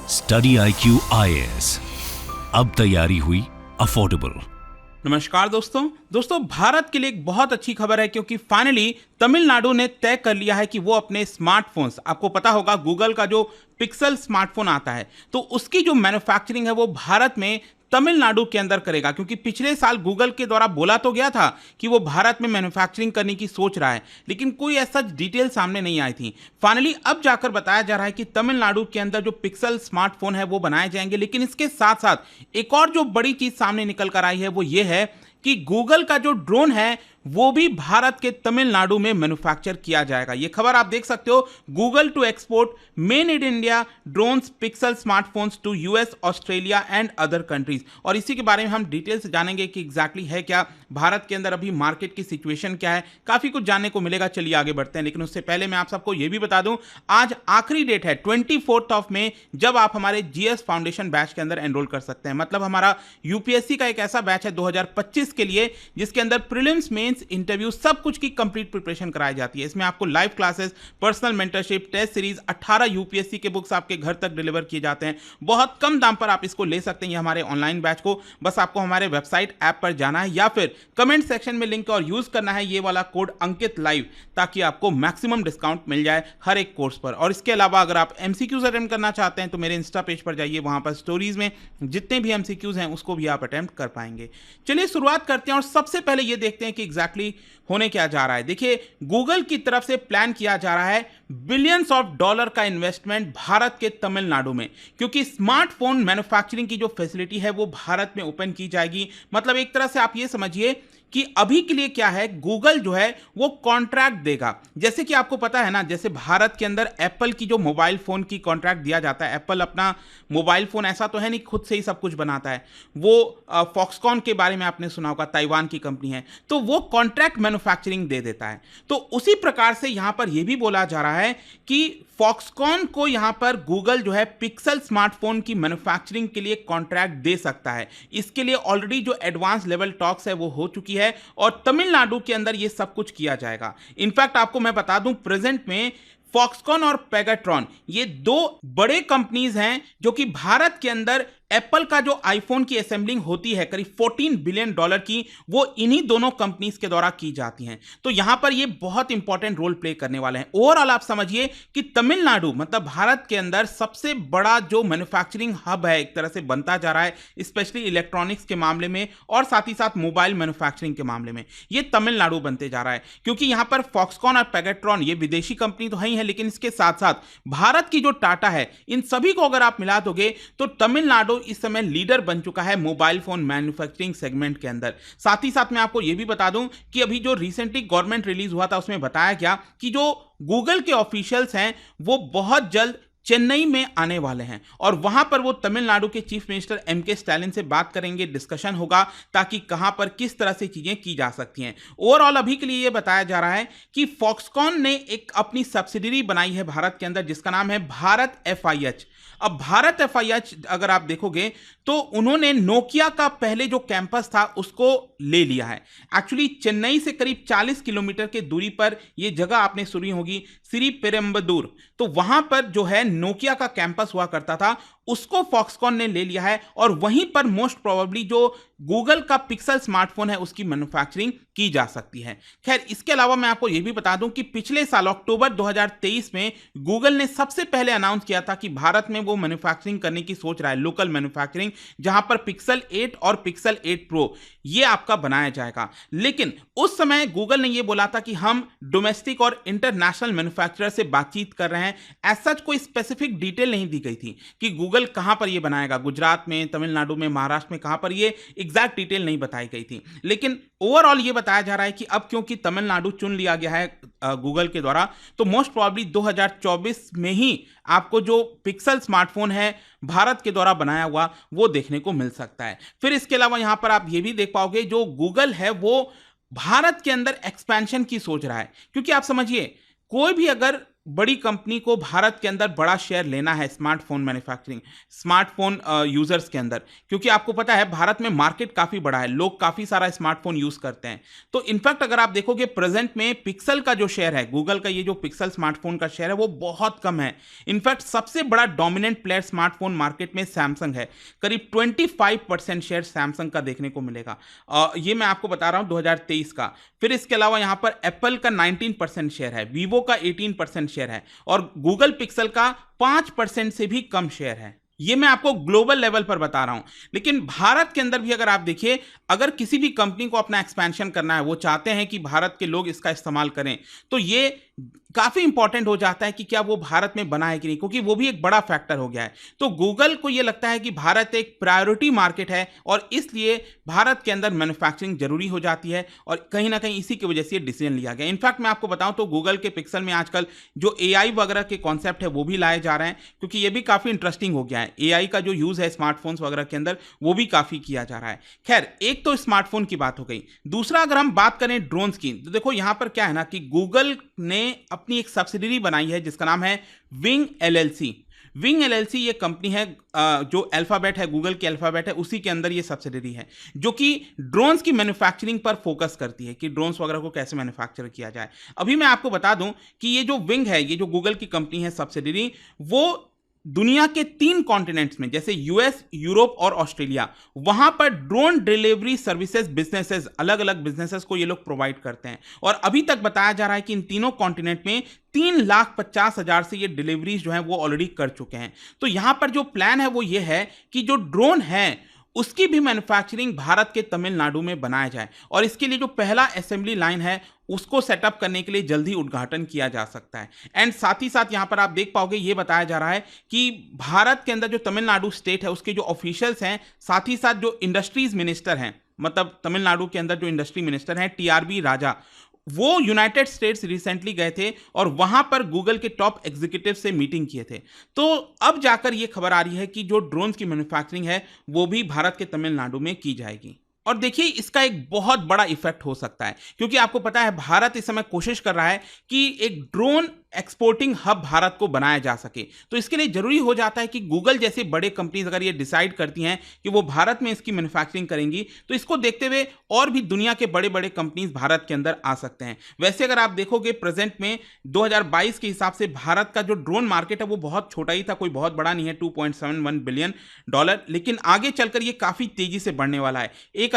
Study IQ IAS, अब तैयारी हुई अफोर्डेबल। नमस्कार दोस्तों भारत के लिए एक बहुत अच्छी खबर है क्योंकि फाइनली तमिलनाडु ने तय कर लिया है कि वो अपने स्मार्टफोन्स, आपको पता होगा गूगल का जो पिक्सल स्मार्टफोन आता है तो उसकी जो मैन्युफैक्चरिंग है वो भारत में तमिलनाडु के अंदर करेगा। क्योंकि पिछले साल गूगल के द्वारा बोला तो गया था कि वो भारत में मैन्युफैक्चरिंग करने की सोच रहा है, लेकिन कोई ऐसा डिटेल सामने नहीं आई थी। फाइनली अब जाकर बताया जा रहा है कि तमिलनाडु के अंदर जो पिक्सल स्मार्टफोन है वो बनाए जाएंगे। लेकिन इसके साथ साथ एक और जो बड़ी चीज सामने निकल कर आई है वो ये है कि गूगल का जो ड्रोन है वो भी भारत के तमिलनाडु में मैन्युफैक्चर किया जाएगा। ये खबर आप देख सकते हो, Google to export made in India drones Pixel smartphones to US, Australia and other countries. और इसी के बारे में हम डिटेल से जानेंगे कि एग्जैक्टली है क्या, भारत के अंदर अभी मार्केट की सिचुएशन क्या है, काफी कुछ जानने को मिलेगा। चलिए आगे बढ़ते हैं, लेकिन उससे पहले मैं आप सबको यह भी बता दूं आज आखिरी डेट है 24 मई, जब आप हमारे जीएस फाउंडेशन बैच के अंदर एनरोल कर सकते हैं। मतलब हमारा यूपीएससी का एक ऐसा बैच है 2025 के लिए जिसके अंदर प्रीलिम्स, मेंस, इंटरव्यू सब कुछ की कंप्लीट प्रिपरेशन कराई जाती है। इसमें आपको live classes, personal mentorship, test series, 18 UPSC के बुक्स आपके घर तक डिलीवर किए जाते हैं। बहुत कम दाम पर आप इसको ले सकते हैं। ये हमारे ऑनलाइन बैच को बस आपको हमारे वेबसाइट ऐप पर जाना है या फिर कमेंट सेक्शन में लिंक और यूज करना है ये वाला कोड अंकित लाइव, ताकि आपको मैक्सिमम डिस्काउंट मिल जाए हर एक कोर्स पर। और इसके अलावा अगर आप एमसीक्यूज अटेम्प्ट करना चाहते हैं तो मेरे इंस्टा पेज पर जाइए, वहां पर स्टोरीज में जितने भी एमसीक्यूज हैं उसको भी आप अटेम्प्ट कर पाएंगे। चलिए शुरुआत करते हैं और सबसे पहले ये देखते हैं कि एग्जैक्टली होने क्या जा रहा है। देखिए, गूगल की तरफ से प्लान किया जा रहा है बिलियंस ऑफ डॉलर का इन्वेस्टमेंट भारत के तमिलनाडु में, क्योंकि स्मार्टफोन मैन्युफैक्चरिंग की जो फैसिलिटी है वो भारत में ओपन की जाएगी। मतलब एक तरह से आप ये समझिए कि अभी के लिए क्या है, गूगल जो है वो कॉन्ट्रैक्ट देगा। जैसे कि आपको पता है ना, जैसे भारत के अंदर एप्पल की जो मोबाइल फोन की कॉन्ट्रैक्ट दिया जाता है, एप्पल अपना मोबाइल फोन ऐसा तो है नहीं खुद से ही सब कुछ बनाता है, वो फॉक्सकॉन के बारे में आपने सुना होगा, ताइवान की कंपनी है, तो वो कॉन्ट्रैक्ट मैन्युफैक्चरिंग दे देता है। तो उसी प्रकार से यहां पर यह भी बोला जा रहा है कि फॉक्सकॉन को यहां पर गूगल जो है पिक्सल स्मार्टफोन की मैन्युफैक्चरिंग के लिए कॉन्ट्रैक्ट दे सकता है। इसके लिए ऑलरेडी जो एडवांस लेवल टॉक्स है वो हो चुकी है और तमिलनाडु के अंदर ये सब कुछ किया जाएगा। इनफैक्ट आपको मैं बता दूं, प्रेजेंट में फॉक्सकॉन और पेगाट्रॉन ये दो बड़े कंपनीज हैं जो कि भारत के अंदर एप्पल का जो आईफोन की असेंबलिंग होती है करीब $14 बिलियन की, वो इन्हीं दोनों कंपनीज के द्वारा की जाती हैं। तो यहां पर ये बहुत इंपॉर्टेंट रोल प्ले करने वाले हैं। ओवरऑल आप समझिए कि तमिलनाडु मतलब भारत के अंदर सबसे बड़ा जो मैन्युफैक्चरिंग हब है एक तरह से बनता जा रहा है, स्पेशली इलेक्ट्रॉनिक्स के मामले में और साथ ही साथ मोबाइल मैन्युफैक्चरिंग के मामले में ये तमिलनाडु बनते जा रहा है। क्योंकि यहां पर फॉक्सकॉन और पेगाट्रॉन ये विदेशी कंपनी तो है ही है, लेकिन इसके साथ साथ भारत की जो टाटा है, इन सभी को अगर आप मिला दोगे तो तमिलनाडु इस समय लीडर बन चुका है मोबाइल फोन मैन्युफैक्चरिंग सेगमेंट के अंदर। साथ ही साथ मैं आपको यह भी बता दूं कि अभी जो रिसेंटली गवर्नमेंट रिलीज हुआ था उसमें बताया गया कि जो गूगल के ऑफिशियल्स हैं वो बहुत जल्द चेन्नई में आने वाले हैं और वहां पर वो तमिलनाडु के चीफ मिनिस्टर एमके स्टालिन से बात करेंगे, डिस्कशन होगा ताकि कहां पर किस तरह से चीजें की जा सकती हैं। ओवरऑल अभी के लिए ये बताया जा रहा है कि फॉक्सकॉन ने एक अपनी सब्सिडरी बनाई है भारत के अंदर जिसका नाम है भारत FIH। अब भारत FIH अगर आप देखोगे तो उन्होंने नोकिया का पहले जो कैंपस था उसको ले लिया है। एक्चुअली चेन्नई से करीब 40 किलोमीटर के दूरी पर यह जगह आपने सुनी होगी, श्री पेरम्बदूर, तो वहां पर जो है नोकिया का कैंपस हुआ करता था, उसको फॉक्सकॉन ने ले लिया है और वहीं पर मोस्ट प्रोबेबली जो गूगल का पिक्सल स्मार्टफोन है उसकी मैन्युफैक्चरिंग की जा सकती है। खैर, इसके अलावा मैं आपको यह भी बता दूं कि पिछले साल अक्टूबर 2023 में गूगल ने सबसे पहले अनाउंस किया था कि भारत में वो मैन्युफैक्चरिंग करने की सोच रहा है, लोकल मैन्युफैक्चरिंग, जहां पर पिक्सल 8 और पिक्सल 8 प्रो ये आपका बनाया जाएगा। लेकिन उस समय गूगल ने यह बोला था कि हम डोमेस्टिक और इंटरनेशनल मैन्युफैक्चरर से बातचीत कर रहे हैं। एज सच कोई स्पेसिफिक डिटेल नहीं दी गई थी कि गूगल कहां पर यह बनाएगा, गुजरात में, तमिलनाडु में, महाराष्ट्र में, कहां पर, ये एग्जैक्ट डिटेल नहीं बताई गई थी। लेकिन ओवरऑल ये बताया जा रहा है कि अब क्योंकि तमिलनाडु चुन लिया गया है गूगल के द्वारा, तो मोस्ट प्रोबेबली 2024 में ही आपको जो पिक्सल स्मार्टफोन है भारत के द्वारा बनाया हुआ वो देखने को मिल सकता है। फिर इसके अलावा यहां पर आप ये भी देख पाओगे जो गूगल है वो भारत के अंदर एक्सपेंशन की सोच रहा है। क्योंकि आप समझिए, कोई भी अगर बड़ी कंपनी को भारत के अंदर बड़ा शेयर लेना है स्मार्टफोन मैन्युफैक्चरिंग, स्मार्टफोन यूजर्स के अंदर, क्योंकि आपको पता है भारत में मार्केट काफी बड़ा है, लोग काफी सारा स्मार्टफोन यूज करते हैं। तो इनफैक्ट अगर आप देखोगे प्रेजेंट में पिक्सल का जो शेयर है, गूगल का ये जो पिक्सल स्मार्टफोन का शेयर है वो बहुत कम है। इनफैक्ट सबसे बड़ा डोमिनेंट प्लेयर स्मार्टफोन मार्केट में सैमसंग है, करीब 25% शेयर सैमसंग का देखने को मिलेगा। ये मैं आपको बता रहा हूं 2023 का। फिर इसके अलावा यहां पर एप्पल का 19% शेयर है, वीवो का 18% शेयर है और गूगल पिक्सल का 5% से भी कम शेयर है। ये मैं आपको ग्लोबल लेवल पर बता रहा हूं, लेकिन भारत के अंदर भी अगर आप देखिए, अगर किसी भी कंपनी को अपना एक्सपेंशन करना है, वो चाहते हैं कि भारत के लोग इसका इस्तेमाल करें, तो ये काफी इंपॉर्टेंट हो जाता है कि क्या वो भारत में बना है कि नहीं, क्योंकि वो भी एक बड़ा फैक्टर हो गया है। तो गूगल को ये लगता है कि भारत एक प्रायोरिटी मार्केट है और इसलिए भारत के अंदर मैन्युफैक्चरिंग जरूरी हो जाती है और कहीं ना कहीं इसी की वजह से ये डिसीजन लिया गया। इनफैक्ट मैं आपको बताऊं तो गूगल के पिक्सल में आजकल जो एआई वगैरह के कॉन्सेप्ट है वो भी लाए जा रहे हैं, क्योंकि ये भी काफी इंटरेस्टिंग हो गया है। एआई का जो यूज है स्मार्टफोन्स वगैरह के अंदर वो भी काफी किया जा रहा है। खैर, एक तो स्मार्टफोन की बात हो गई। दूसरा, अगर हम बात करें ड्रोन्स की, तो देखो यहां पर क्या है ना कि गूगल ने अपनी एक सब्सिडरी बनाई है जिसका नाम है विंग एलएलसी। विंग एलएलसी ये कंपनी है जो अल्फाबेट है, गूगल की अल्फाबेट है, उसी के अंदर ये सब्सिडरी है जो कि ड्रोन्स की मैन्युफैक्चरिंग पर फोकस करती है कि ड्रोन्स वगैरह को कैसे मैन्युफैक्चर किया जाए। अभी मैं आपको बता दूं कि ये जो विंग है, ये जो गूगल की कंपनी है सब्सिडरी, वो दुनिया के 3 कॉन्टिनेंट्स में, जैसे यूएस, यूरोप और ऑस्ट्रेलिया, वहां पर ड्रोन डिलीवरी सर्विसेज बिजनेसेस, अलग अलग बिजनेसेस को ये लोग प्रोवाइड करते हैं। और अभी तक बताया जा रहा है कि इन तीनों कॉन्टिनेंट में 3,50,000 से ये डिलीवरीज जो है वो ऑलरेडी कर चुके हैं। तो यहां पर जो प्लान है वो ये है कि जो ड्रोन है उसकी भी मैन्युफैक्चरिंग भारत के तमिलनाडु में बनाया जाए और इसके लिए जो पहला असेंबली लाइन है उसको सेटअप करने के लिए जल्दी उद्घाटन किया जा सकता है। एंड साथ ही साथ यहां पर आप देख पाओगे, ये बताया जा रहा है कि भारत के अंदर जो तमिलनाडु स्टेट है उसके जो ऑफिशियल्स हैं, साथ ही साथ जो इंडस्ट्रीज मिनिस्टर हैं, मतलब तमिलनाडु के अंदर जो इंडस्ट्री मिनिस्टर हैं टीआरबी राजा, वो यूनाइटेड स्टेट्स रिसेंटली गए थे और वहां पर गूगल के टॉप एग्जीक्यूटिव से मीटिंग किए थे। तो अब जाकर ये खबर आ रही है कि जो ड्रोन्स की मैन्युफैक्चरिंग है वो भी भारत के तमिलनाडु में की जाएगी। और देखिए, इसका एक बहुत बड़ा इफेक्ट हो सकता है, क्योंकि आपको पता है भारत इस समय कोशिश कर रहा है कि एक ड्रोन एक्सपोर्टिंग हब भारत को बनाया जा सके। तो इसके लिए जरूरी हो जाता है कि गूगल जैसे बड़े कंपनीज अगर ये डिसाइड करती हैं कि वो भारत में इसकी मैन्युफैक्चरिंग करेंगी, तो इसको देखते हुए और भी दुनिया के बड़े बड़े कंपनीज भारत के अंदर आ सकते हैं। वैसे अगर आप देखोगे प्रेजेंट में 2022 के हिसाब से भारत का जो ड्रोन मार्केट है वो बहुत छोटा ही था, कोई बहुत बड़ा नहीं है, $2.71 बिलियन, लेकिन आगे चलकर ये काफी तेजी से बढ़ने वाला है। एक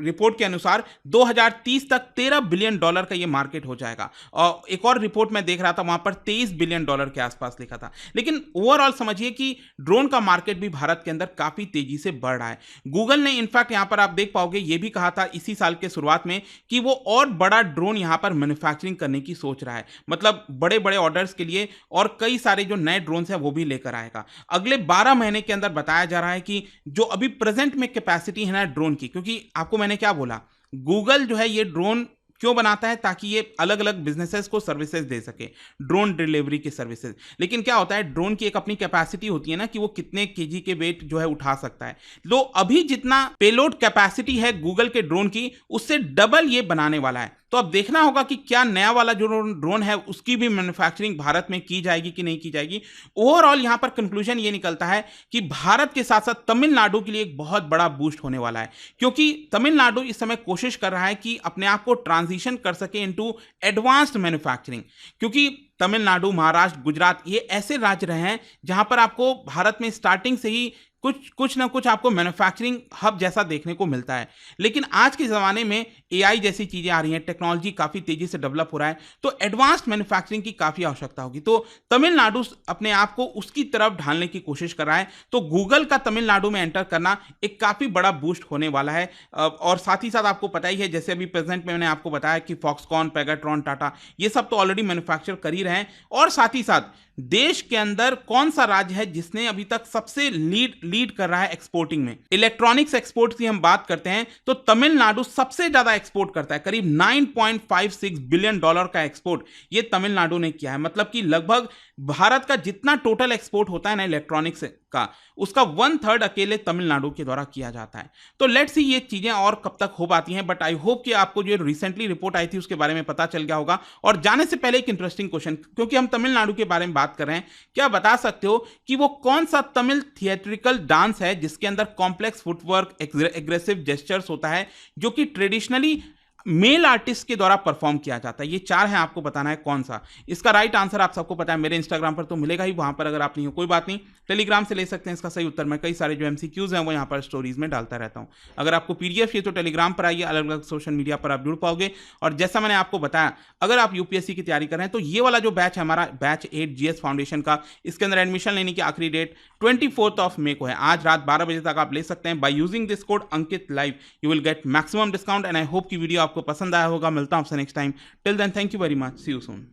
रिपोर्ट के अनुसार 2030 तक $13 बिलियन का ये मार्केट हो जाएगा। और एक और रिपोर्ट मैं देख रहा था, वहां पर $23 बिलियन के आसपास लिखा था। लेकिन ओवरऑल समझिए कि ड्रोन का मार्केट भी भारत के अंदर काफी तेजी से बढ़ रहा है। गूगल ने इनफैक्ट यहां पर आप देख पाओगे ये भी कहा था इसी साल के शुरुआत में कि वो और बड़ा ड्रोन यहां पर मैन्युफैक्चरिंग करने की सोच रहा है, मतलब बड़े बड़े ऑर्डर्स के लिए, और कई सारे जो नए ड्रोन्स हैं वो भी लेकर आएगा अगले 12 महीने के अंदर। बताया जा रहा है कि जो अभी प्रेजेंट में कैपेसिटी है ना ड्रोन की, क्योंकि आपको मैंने क्या बोला, गूगल जो है ये ड्रोन क्यों बनाता है, ताकि ये अलग अलग बिजनेसेस को सर्विसेज दे सके, ड्रोन डिलीवरी की सर्विसेज। लेकिन क्या होता है, ड्रोन की एक अपनी कैपेसिटी होती है ना कि वो कितने केजी के वेट जो है उठा सकता है। तो अभी जितना पेलोड कैपेसिटी है गूगल के ड्रोन की, उससे डबल ये बनाने वाला है। तो अब देखना होगा कि क्या नया वाला जो ड्रोन है उसकी भी मैन्युफैक्चरिंग भारत में की जाएगी कि नहीं की जाएगी। ओवरऑल यहां पर कंक्लूजन ये निकलता है कि भारत के साथ साथ तमिलनाडु के लिए एक बहुत बड़ा बूस्ट होने वाला है, क्योंकि तमिलनाडु इस समय कोशिश कर रहा है कि अपने आप को ट्रांजिशन कर सके इनटू एडवांस्ड मैन्युफैक्चरिंग। क्योंकि तमिलनाडु, महाराष्ट्र, गुजरात ये ऐसे राज्य रहे हैं जहां पर आपको भारत में स्टार्टिंग से ही कुछ ना कुछ आपको मैन्युफैक्चरिंग हब जैसा देखने को मिलता है। लेकिन आज के ज़माने में एआई जैसी चीज़ें आ रही हैं, टेक्नोलॉजी काफ़ी तेज़ी से डेवलप हो रहा है, तो एडवांस्ड मैन्युफैक्चरिंग की काफ़ी आवश्यकता होगी। तो तमिलनाडु अपने आप को उसकी तरफ ढालने की कोशिश कर रहा है। तो गूगल का तमिलनाडु में एंटर करना एक काफ़ी बड़ा बूस्ट होने वाला है। और साथ ही साथ आपको पता ही है, जैसे अभी प्रेजेंट में मैंने आपको बताया कि फॉक्सकॉन, पेगाट्रॉन, टाटा ये सब तो ऑलरेडी मैन्युफैक्चर कर ही रहे हैं। और साथ ही साथ देश के अंदर कौन सा राज्य है जिसने अभी तक सबसे लीड लीड कर रहा है एक्सपोर्टिंग में। इलेक्ट्रॉनिक्स एक्सपोर्ट की हम बात करते हैं तो तमिलनाडु सबसे ज्यादा एक्सपोर्ट करता है, करीब 9.56 बिलियन डॉलर का एक्सपोर्ट ये तमिलनाडु ने किया है। मतलब कि लगभग भारत का जितना टोटल एक्सपोर्ट होता है ना इलेक्ट्रॉनिक्स का, उसका 1/3 अकेले तमिलनाडु के द्वारा किया जाता है। तो लेट्स सी ये चीजें और कब तक हो पाती हैं, बट आई होप कि आपको जो रिसेंटली रिपोर्ट आई थी उसके बारे में पता चल गया होगा। और जाने से पहले एक इंटरेस्टिंग क्वेश्चन, क्योंकि हम तमिलनाडु के बारे में बात कर रहे हैं, क्या बता सकते हो कि वो कौन सा तमिल थिएट्रिकल डांस है जिसके अंदर कॉम्प्लेक्स फुटवर्क, एग्रेसिव जेस्चर्स होता है, जो कि ट्रेडिशनली मेल आर्टिस्ट के द्वारा परफॉर्म किया जाता है? ये 4 हैं, आपको बताना है कौन सा। इसका राइट आंसर आप सबको पता है, मेरे इंस्टाग्राम पर तो मिलेगा ही, वहां पर अगर आप नहीं हो कोई बात नहीं, टेलीग्राम से ले सकते हैं इसका सही उत्तर। मैं कई सारे जो एमसीक्यूज हैं वो यहाँ पर स्टोरीज में डालता रहता हूँ। अगर आपको पीडीएफ चाहिए तो टेलीग्राम पर आइए, अलग अलग सोशल मीडिया पर आप जुड़ पाओगे। और जैसा मैंने आपको बताया, अगर आप यूपीएससी की तैयारी कर रहे हैं तो ये वाला जो बैच है हमारा, बैच 8 जीएस फाउंडेशन का, इसके अंदर एडमिशन लेने की आखिरी डेट 24 मई को है। आज रात 12 बजे तक आप ले सकते हैं। By using this code Ankit live you will get maximum discount. And I hope की वीडियो आपको पसंद आया होगा। मिलता हूं आपसे next time. Till then thank you very much, see you soon.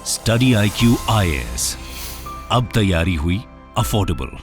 Study IQ IAS, अब तैयारी हुई अफोर्डेबल।